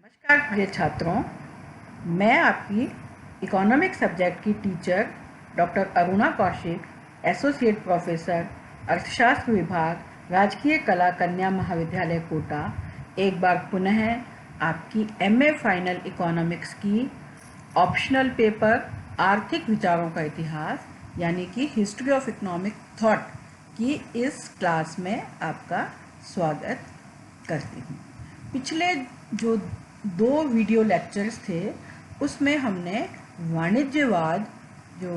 नमस्कार प्रिय छात्रों, मैं आपकी इकोनॉमिक सब्जेक्ट की teacher doctor Aruna Kaushik, associate professor अर्थशास्त्र विभाग, राजकीय कला कन्या महाविद्यालय कोटा, एक बार पुनः आपकी एमए फाइनल इकोनॉमिक्स की ऑप्शनल पेपर आर्थिक विचारों का इतिहास यानी कि हिस्ट्री ऑफ इकोनॉमिक थॉट की इस क्लास में आपका स्वागत करती हूँ। पिछले जो 2 वीडियो लेक्चर्स थे उसमें हमने वाणिज्यवाद जो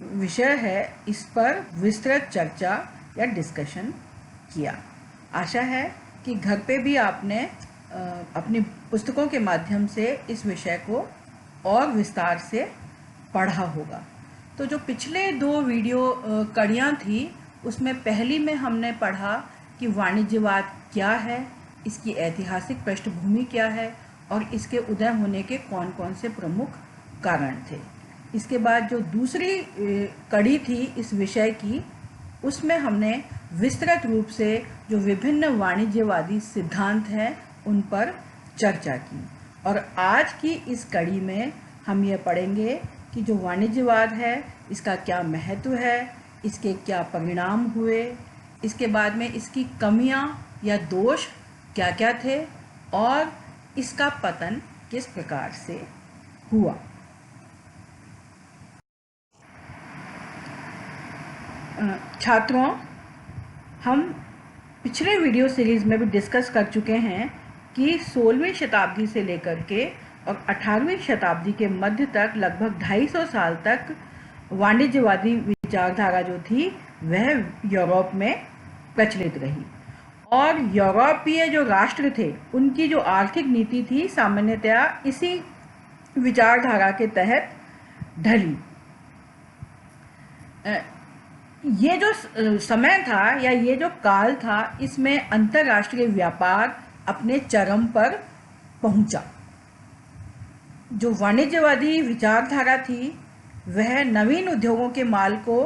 विषय है इस पर विस्तृत चर्चा या डिस्कशन किया। आशा है कि घर पे भी आपने अपनी पुस्तकों के माध्यम से इस विषय को और विस्तार से पढ़ा होगा। तो जो पिछले 2 वीडियो कड़ियाँ थी उसमें पहली में हमने पढ़ा कि वाणिज्यवाद क्या है, इसकी ऐतिहासिक पृष्ठभूमि क्या है और इसके उदय होने के कौन कौन से प्रमुख कारण थे। इसके बाद जो दूसरी कड़ी थी इस विषय की, उसमें हमने विस्तृत रूप से जो विभिन्न वाणिज्यवादी सिद्धांत हैं उन पर चर्चा की। और आज की इस कड़ी में हम ये पढ़ेंगे कि जो वाणिज्यवाद है इसका क्या महत्व है, इसके क्या परिणाम हुए, इसके बाद में इसकी कमियां या दोष क्या क्या थे और इसका पतन किस प्रकार से हुआ। छात्रों, हम पिछले वीडियो सीरीज में भी डिस्कस कर चुके हैं कि 16वीं शताब्दी से लेकर के और 18वीं शताब्दी के मध्य तक लगभग 250 साल तक वाणिज्यवादी विचारधारा जो थी वह यूरोप में प्रचलित रही और यूरोपीय जो राष्ट्र थे उनकी जो आर्थिक नीति थी सामान्यतया इसी विचारधारा के तहत ढली। ये जो समय था या ये जो काल था इसमें अंतर्राष्ट्रीय व्यापार अपने चरम पर पहुंचा। जो वाणिज्यवादी विचारधारा थी वह नवीन उद्योगों के माल को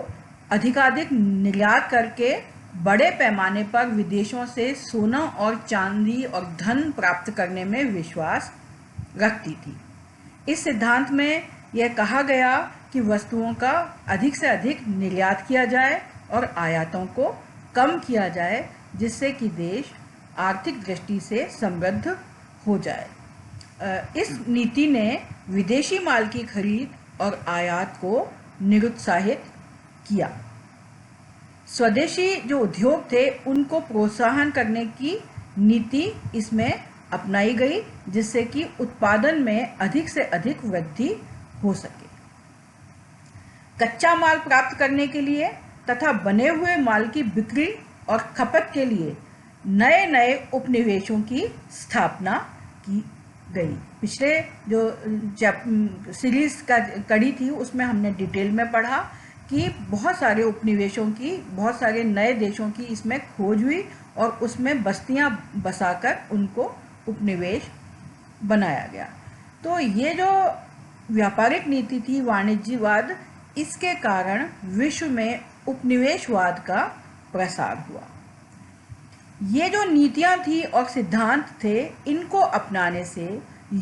अधिकाधिक निर्यात करके बड़े पैमाने पर विदेशों से सोना और चांदी और धन प्राप्त करने में विश्वास रखती थी। इस सिद्धांत में यह कहा गया कि वस्तुओं का अधिक से अधिक निर्यात किया जाए और आयातों को कम किया जाए जिससे कि देश आर्थिक दृष्टि से समृद्ध हो जाए। इस नीति ने विदेशी माल की खरीद और आयात को निरुत्साहित किया। स्वदेशी जो उद्योग थे उनको प्रोत्साहन करने की नीति इसमें अपनाई गई जिससे कि उत्पादन में अधिक से अधिक वृद्धि हो सके। कच्चा माल प्राप्त करने के लिए तथा बने हुए माल की बिक्री और खपत के लिए नए नए उपनिवेशों की स्थापना की गई। पिछले जो सीरीज का कड़ी थी उसमें हमने डिटेल में पढ़ा कि बहुत सारे उपनिवेशों की, बहुत सारे नए देशों की इसमें खोज हुई और उसमें बस्तियां बसाकर उनको उपनिवेश बनाया गया। तो ये जो व्यापारिक नीति थी वाणिज्यवाद, इसके कारण विश्व में उपनिवेशवाद का प्रसार हुआ। ये जो नीतियां थी और सिद्धांत थे इनको अपनाने से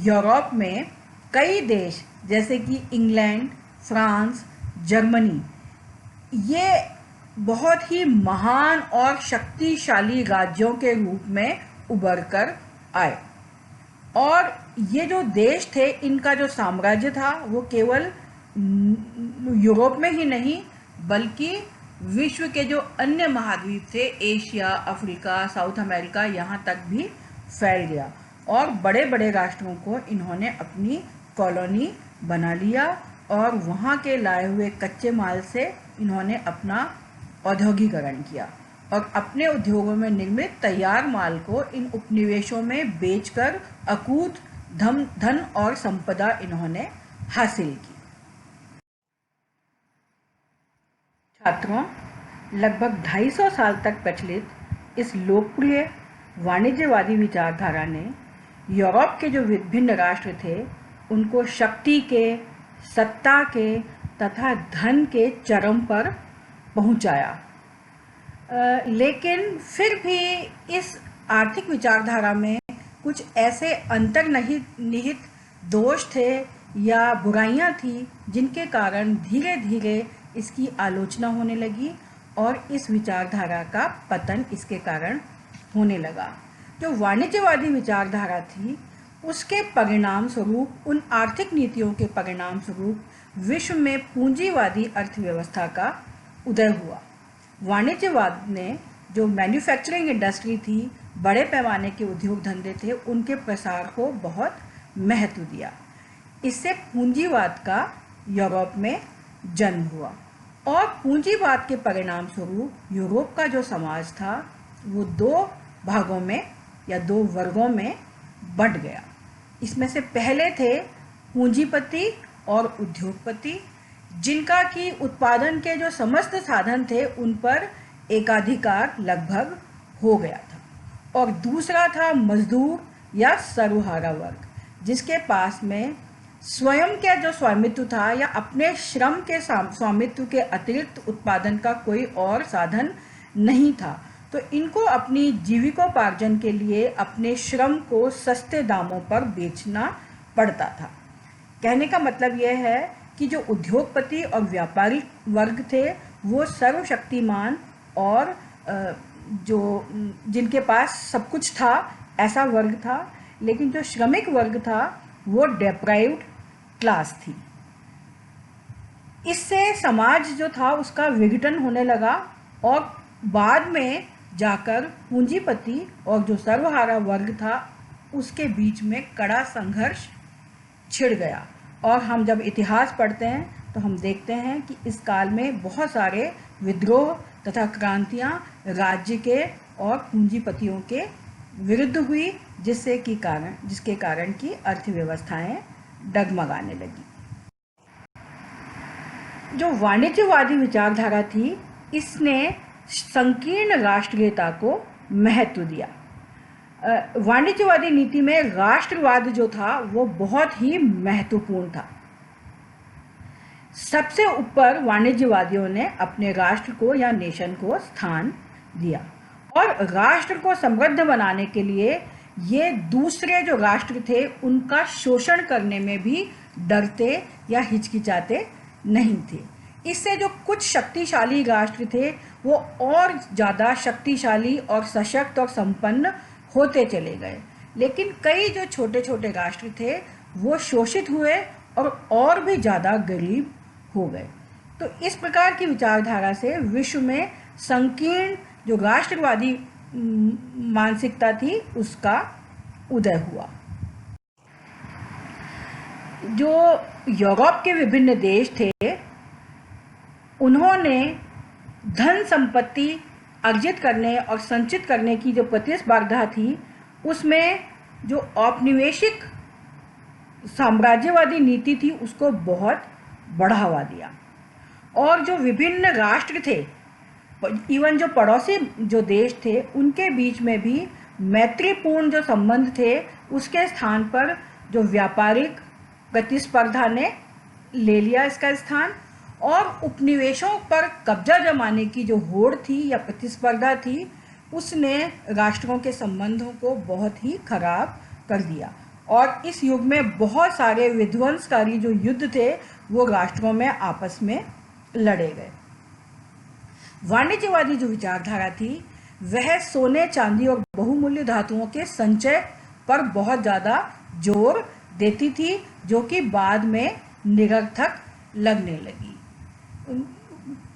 यूरोप में कई देश जैसे कि इंग्लैंड, फ्रांस, जर्मनी ये बहुत ही महान और शक्तिशाली राज्यों के रूप में उभर कर आए। और ये जो देश थे इनका जो साम्राज्य था वो केवल यूरोप में ही नहीं बल्कि विश्व के जो अन्य महाद्वीप थे, एशिया, अफ्रीका, साउथ अमेरिका, यहाँ तक भी फैल गया और बड़े बड़े राष्ट्रों को इन्होंने अपनी कॉलोनी बना लिया और वहाँ के लाए हुए कच्चे माल से इन्होंने अपना औद्योगिकरण किया और अपने उद्योगों में निर्मित तैयार माल को इन उपनिवेशों में बेचकर अकूत धन और संपदा इन्होंने हासिल की। छात्रों, लगभग 250 साल तक प्रचलित इस लोकप्रिय वाणिज्यवादी विचारधारा ने यूरोप के जो विभिन्न राष्ट्र थे उनको शक्ति के, सत्ता के तथा धन के चरम पर पहुंचाया। लेकिन फिर भी इस आर्थिक विचारधारा में कुछ ऐसे अंतर्निहित दोष थे या बुराइयां थी जिनके कारण धीरे धीरे इसकी आलोचना होने लगी और इस विचारधारा का पतन इसके कारण होने लगा। जो वाणिज्यवादी विचारधारा थी उसके परिणाम स्वरूप, उन आर्थिक नीतियों के परिणाम स्वरूप विश्व में पूंजीवादी अर्थव्यवस्था का उदय हुआ। वाणिज्यवाद ने जो मैन्युफैक्चरिंग इंडस्ट्री थी, बड़े पैमाने के उद्योग धंधे थे, उनके प्रसार को बहुत महत्व दिया। इससे पूंजीवाद का यूरोप में जन्म हुआ और पूंजीवाद के परिणाम स्वरूप यूरोप का जो समाज था वो दो भागों में या दो वर्गों में बंट गया। इसमें से पहले थे पूंजीपति और उद्योगपति, जिनका कि उत्पादन के जो समस्त साधन थे उन पर एकाधिकार लगभग हो गया था। और दूसरा था मजदूर या सर्वहारा वर्ग, जिसके पास में स्वयं का जो स्वामित्व था या अपने श्रम के स्वामित्व के अतिरिक्त उत्पादन का कोई और साधन नहीं था। तो इनको अपनी जीविकोपार्जन के लिए अपने श्रम को सस्ते दामों पर बेचना पड़ता था। कहने का मतलब यह है कि जो उद्योगपति और व्यापारी वर्ग थे वो सर्वशक्तिमान और जो जिनके पास सब कुछ था ऐसा वर्ग था, लेकिन जो श्रमिक वर्ग था वो डेप्राइव्ड क्लास थी। इससे समाज जो था उसका विघटन होने लगा और बाद में जाकर पूंजीपति और जो सर्वहारा वर्ग था उसके बीच में कड़ा संघर्ष छिड़ गया। और हम जब इतिहास पढ़ते हैं तो हम देखते हैं कि इस काल में बहुत सारे विद्रोह तथा क्रांतियां राज्य के और पूंजीपतियों के विरुद्ध हुई, जिसके कारण की अर्थव्यवस्थाएं डगमगाने लगी। जो वाणिज्यवादी विचारधारा थी इसने संकीर्ण राष्ट्रीयता को महत्व दिया। वाणिज्यवादी नीति में राष्ट्रवाद जो था वो बहुत ही महत्वपूर्ण था। सबसे ऊपर वाणिज्यवादियों ने अपने राष्ट्र को या नेशन को स्थान दिया और राष्ट्र को समृद्ध बनाने के लिए ये दूसरे जो राष्ट्र थे उनका शोषण करने में भी डरते या हिचकिचाते नहीं थे। इससे जो कुछ शक्तिशाली राष्ट्र थे वो और ज़्यादा शक्तिशाली और सशक्त और संपन्न होते चले गए, लेकिन कई जो छोटे छोटे राष्ट्र थे वो शोषित हुए और भी ज़्यादा गरीब हो गए। तो इस प्रकार की विचारधारा से विश्व में संकीर्ण जो राष्ट्रवादी मानसिकता थी उसका उदय हुआ। जो यूरोप के विभिन्न देश थे उन्होंने धन संपत्ति अर्जित करने और संचित करने की जो प्रतिस्पर्धा थी उसमें जो औपनिवेशिक साम्राज्यवादी नीति थी उसको बहुत बढ़ावा दिया। और जो विभिन्न राष्ट्र थे, इवन जो पड़ोसी जो देश थे, उनके बीच में भी मैत्रीपूर्ण जो संबंध थे उसके स्थान पर जो व्यापारिक प्रतिस्पर्धा ने ले लिया इसका स्थान। और उपनिवेशों पर कब्जा जमाने की जो होड़ थी या प्रतिस्पर्धा थी उसने राष्ट्रों के संबंधों को बहुत ही खराब कर दिया। और इस युग में बहुत सारे विध्वंसकारी जो युद्ध थे वो राष्ट्रों में आपस में लड़े गए। वाणिज्यवादी जो विचारधारा थी वह सोने, चांदी और बहुमूल्य धातुओं के संचय पर बहुत ज़्यादा जोर देती थी, जो कि बाद में निरर्थक लगने लगी।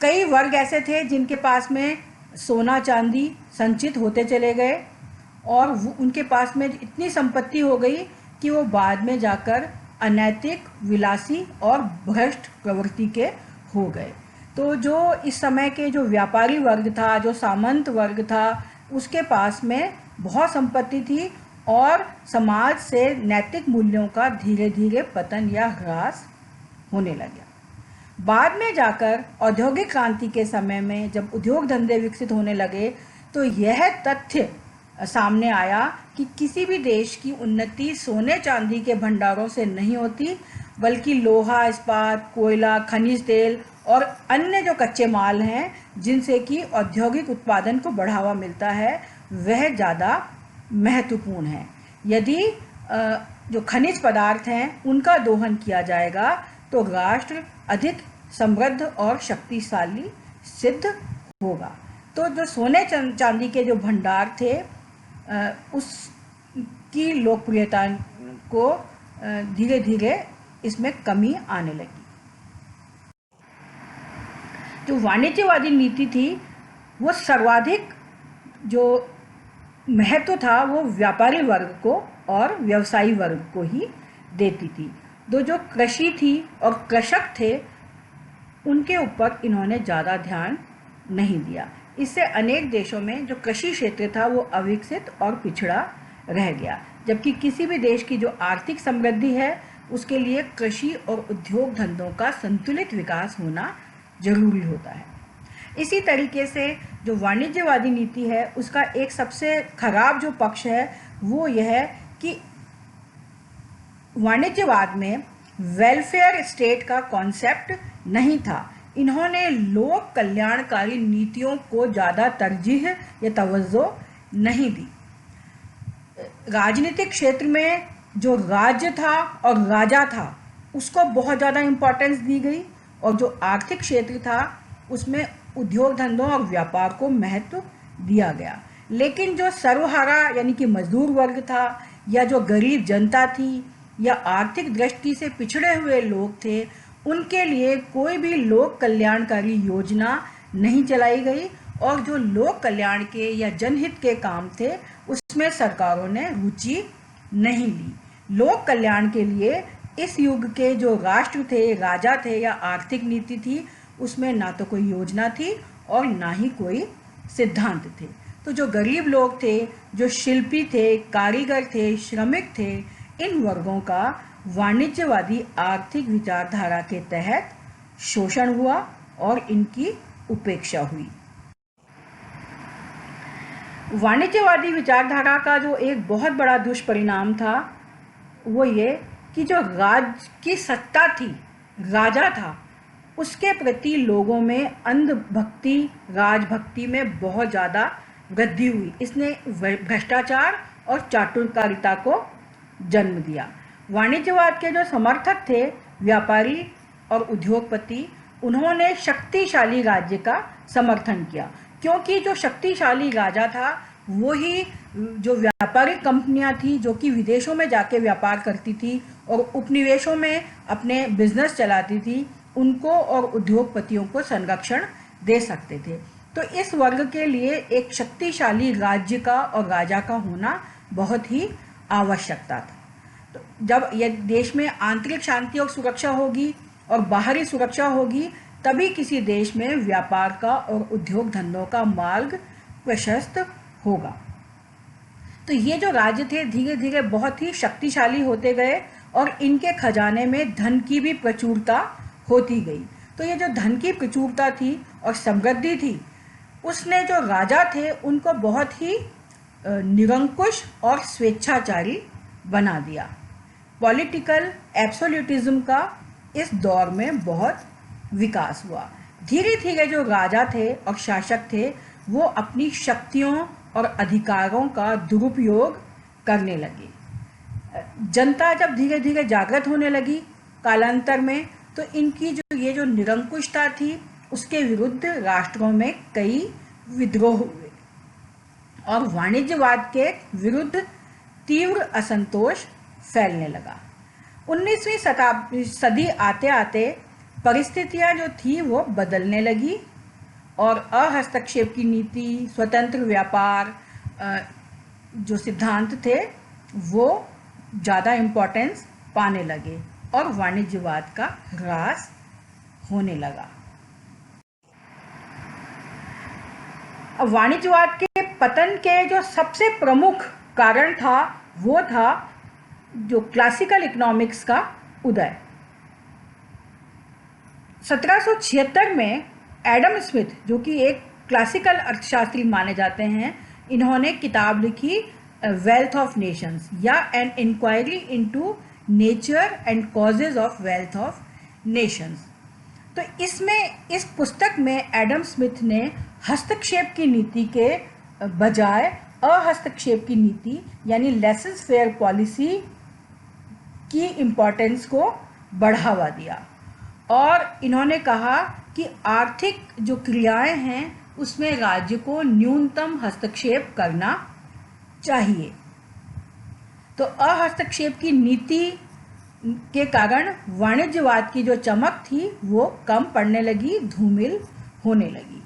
कई वर्ग ऐसे थे जिनके पास में सोना चांदी संचित होते चले गए और उनके पास में इतनी संपत्ति हो गई कि वो बाद में जाकर अनैतिक, विलासी और भ्रष्ट प्रवृत्ति के हो गए। तो जो इस समय के जो व्यापारी वर्ग था, जो सामंत वर्ग था, उसके पास में बहुत संपत्ति थी और समाज से नैतिक मूल्यों का धीरे धीरे पतन या ह्रास होने लगा। बाद में जाकर औद्योगिक क्रांति के समय में जब उद्योग धंधे विकसित होने लगे तो यह तथ्य सामने आया कि किसी भी देश की उन्नति सोने चांदी के भंडारों से नहीं होती, बल्कि लोहा, इस्पात, कोयला, खनिज तेल और अन्य जो कच्चे माल हैं जिनसे कि औद्योगिक उत्पादन को बढ़ावा मिलता है वह ज़्यादा महत्वपूर्ण है। यदि जो खनिज पदार्थ हैं उनका दोहन किया जाएगा तो राष्ट्र अधिक समृद्ध और शक्तिशाली सिद्ध होगा। तो जो सोने चांदी के जो भंडार थे उसकी लोकप्रियता को धीरे धीरे इसमें कमी आने लगी। जो वाणिज्यवादी नीति थी वो सर्वाधिक जो महत्व था वो व्यापारी वर्ग को और व्यवसायी वर्ग को ही देती थी। जो कृषि थी और कृषक थे उनके ऊपर इन्होंने ज़्यादा ध्यान नहीं दिया। इससे अनेक देशों में जो कृषि क्षेत्र था वो अविकसित और पिछड़ा रह गया, जबकि किसी भी देश की जो आर्थिक समृद्धि है उसके लिए कृषि और उद्योग धंधों का संतुलित विकास होना जरूरी होता है। इसी तरीके से जो वाणिज्यवादी नीति है उसका एक सबसे खराब जो पक्ष है वो यह है कि वाणिज्यवाद में वेलफेयर स्टेट का कॉन्सेप्ट नहीं था। इन्होंने लोक कल्याणकारी नीतियों को ज़्यादा तरजीह या तवज्जो नहीं दी। राजनीतिक क्षेत्र में जो राज्य था और राजा था उसको बहुत ज़्यादा इम्पोर्टेंस दी गई, और जो आर्थिक क्षेत्र था उसमें उद्योग धंधों और व्यापार को महत्व दिया गया। लेकिन जो सर्वहारा यानी कि मजदूर वर्ग था या जो गरीब जनता थी या आर्थिक दृष्टि से पिछड़े हुए लोग थे उनके लिए कोई भी लोक कल्याणकारी योजना नहीं चलाई गई, और जो लोक कल्याण के या जनहित के काम थे उसमें सरकारों ने रुचि नहीं ली। लोक कल्याण के लिए इस युग के जो राष्ट्र थे, राजा थे या आर्थिक नीति थी उसमें ना तो कोई योजना थी और ना ही कोई सिद्धांत थे। तो जो गरीब लोग थे, जो शिल्पी थे, कारीगर थे, श्रमिक थे, इन वर्गों का वाणिज्यवादी आर्थिक विचारधारा के तहत शोषण हुआ और इनकी उपेक्षा हुई। वाणिज्यवादी विचारधारा का जो एक बहुत बड़ा दुष्परिणाम था वो ये कि जो राज की सत्ता थी, राजा था, उसके प्रति लोगों में अंधभक्ति, राजभक्ति में बहुत ज़्यादा वृद्धि हुई। इसने भ्रष्टाचार और चाटुकारिता को जन्म दिया। वाणिज्यवाद के जो समर्थक थे, व्यापारी और उद्योगपति, उन्होंने शक्तिशाली राज्य का समर्थन किया, क्योंकि जो शक्तिशाली राजा था वही जो व्यापारिक कंपनियां थी जो कि विदेशों में जाके व्यापार करती थी और उपनिवेशों में अपने बिजनेस चलाती थी, उनको और उद्योगपतियों को संरक्षण दे सकते थे। तो इस वर्ग के लिए एक शक्तिशाली राज्य का और राजा का होना बहुत ही आवश्यकता था। तो जब यह देश में आंतरिक शांति और सुरक्षा होगी और बाहरी सुरक्षा होगी तभी किसी देश में व्यापार का और उद्योग धंधों का मार्ग प्रशस्त होगा। तो ये जो राज्य थे धीरे धीरे बहुत ही शक्तिशाली होते गए और इनके खजाने में धन की भी प्रचुरता होती गई। तो ये जो धन की प्रचुरता थी और समृद्धि थी उसने जो राजा थे उनको बहुत ही निरंकुश और स्वेच्छाचारी बना दिया। पॉलिटिकल एब्सोल्यूटिज्म का इस दौर में बहुत विकास हुआ। धीरे धीरे जो राजा थे और शासक थे वो अपनी शक्तियों और अधिकारों का दुरुपयोग करने लगे। जनता जब धीरे धीरे जागृत होने लगी कालांतर में, तो इनकी जो निरंकुशता थी उसके विरुद्ध राष्ट्रों में कई विद्रोह हुए और वाणिज्यवाद के विरुद्ध तीव्र असंतोष फैलने लगा। 19वीं सदी आते आते परिस्थितियां जो थी वो बदलने लगी और अहस्तक्षेप की नीति, स्वतंत्र व्यापार जो सिद्धांत थे वो ज़्यादा इम्पोर्टेंस पाने लगे और वाणिज्यवाद का ह्रास होने लगा। अब वाणिज्यवाद के पतन के जो सबसे प्रमुख कारण था वो था जो क्लासिकल इकोनॉमिक्स का उदय। 1776 में एडम स्मिथ, जो कि एक क्लासिकल अर्थशास्त्री माने जाते हैं, इन्होंने किताब लिखी वेल्थ ऑफ नेशंस या an inquiry into nature and causes of wealth of nations. तो इसमें इस पुस्तक में एडम स्मिथ ने हस्तक्षेप की नीति के बजाय अहस्तक्षेप की नीति यानी लेसेस फेयर पॉलिसी की इम्पोर्टेंस को बढ़ावा दिया। और इन्होंने कहा कि आर्थिक जो क्रियाएं हैं उसमें राज्य को न्यूनतम हस्तक्षेप करना चाहिए। तो अहस्तक्षेप की नीति के कारण वाणिज्यवाद की जो चमक थी वो कम पड़ने लगी, धूमिल होने लगी।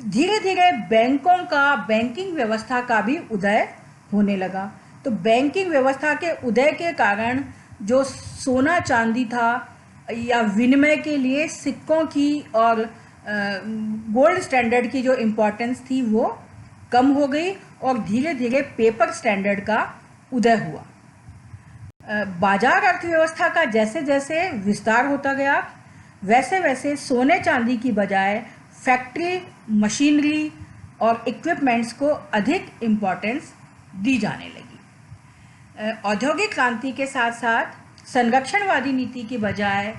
धीरे धीरे बैंकों का, बैंकिंग व्यवस्था का भी उदय होने लगा। तो बैंकिंग व्यवस्था के उदय के कारण जो सोना चांदी था या विनिमय के लिए सिक्कों की और गोल्ड स्टैंडर्ड की जो इम्पोर्टेंस थी वो कम हो गई और धीरे धीरे पेपर स्टैंडर्ड का उदय हुआ। बाजार अर्थव्यवस्था का जैसे जैसे विस्तार होता गया वैसे वैसे सोने चांदी की बजाय फैक्ट्री, मशीनरी और इक्विपमेंट्स को अधिक इम्पोर्टेंस दी जाने लगी। औद्योगिक क्रांति के साथ साथ संरक्षणवादी नीति की बजाय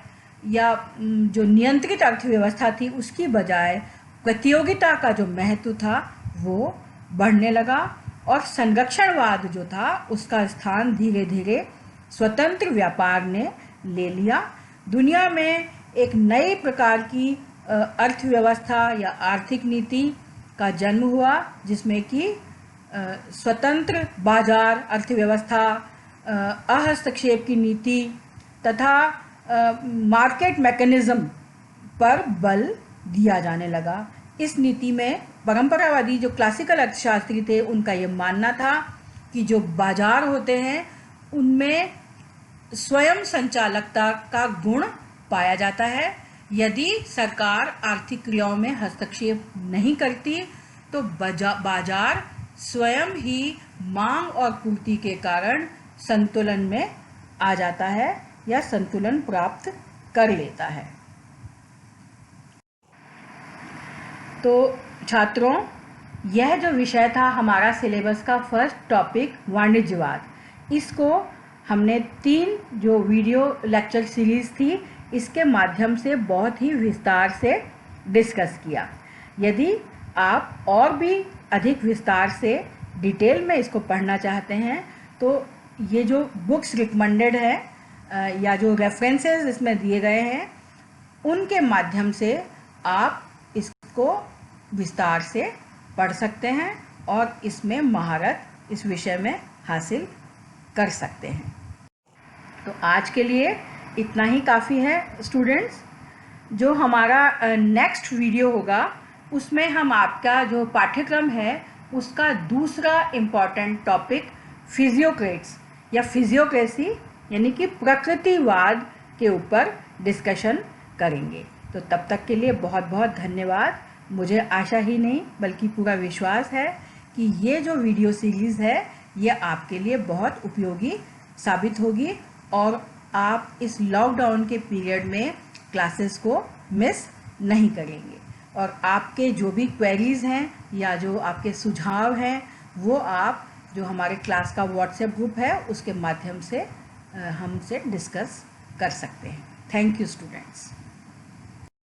या जो नियंत्रित अर्थव्यवस्था थी उसकी बजाय प्रतियोगिता का जो महत्व था वो बढ़ने लगा और संरक्षणवाद जो था उसका स्थान धीरे धीरे स्वतंत्र व्यापार ने ले लिया। दुनिया में एक नई प्रकार की अर्थव्यवस्था या आर्थिक नीति का जन्म हुआ जिसमें कि स्वतंत्र बाजार अर्थव्यवस्था, अहस्तक्षेप की नीति तथा मार्केट मैकेनिज्म पर बल दिया जाने लगा। इस नीति में परंपरावादी जो क्लासिकल अर्थशास्त्री थे उनका ये मानना था कि जो बाजार होते हैं उनमें स्वयं संचालकता का गुण पाया जाता है। यदि सरकार आर्थिक क्रियाओं में हस्तक्षेप नहीं करती तो बाजार स्वयं ही मांग और पूर्ति के कारण संतुलन में आ जाता है या संतुलन प्राप्त कर लेता है। तो छात्रों, यह जो विषय था हमारा सिलेबस का फर्स्ट टॉपिक वाणिज्यवाद, इसको हमने 3 जो वीडियो लेक्चर सीरीज़ थी इसके माध्यम से बहुत ही विस्तार से डिस्कस किया। यदि आप और भी अधिक विस्तार से डिटेल में इसको पढ़ना चाहते हैं तो ये जो बुक्स रिकमेंडेड है या जो रेफरेंसेस इसमें दिए गए हैं उनके माध्यम से आप इसको विस्तार से पढ़ सकते हैं और इसमें महारत इस विषय में हासिल कर सकते हैं। तो आज के लिए इतना ही काफ़ी है स्टूडेंट्स। जो हमारा नेक्स्ट वीडियो होगा उसमें हम आपका जो पाठ्यक्रम है उसका दूसरा इम्पॉर्टेंट टॉपिक फिजियोक्रेट्स या फिजियोक्रेसी यानी कि प्रकृतिवाद के ऊपर डिस्कशन करेंगे। तो तब तक के लिए बहुत बहुत धन्यवाद। मुझे आशा ही नहीं बल्कि पूरा विश्वास है कि ये जो वीडियो सीरीज़ है ये आपके लिए बहुत उपयोगी साबित होगी और आप इस लॉकडाउन के पीरियड में क्लासेस को मिस नहीं करेंगे। और आपके जो भी क्वेरीज़ हैं या जो आपके सुझाव हैं वो आप जो हमारे क्लास का व्हाट्सएप ग्रुप है उसके माध्यम से हमसे डिस्कस कर सकते हैं। Thank you students.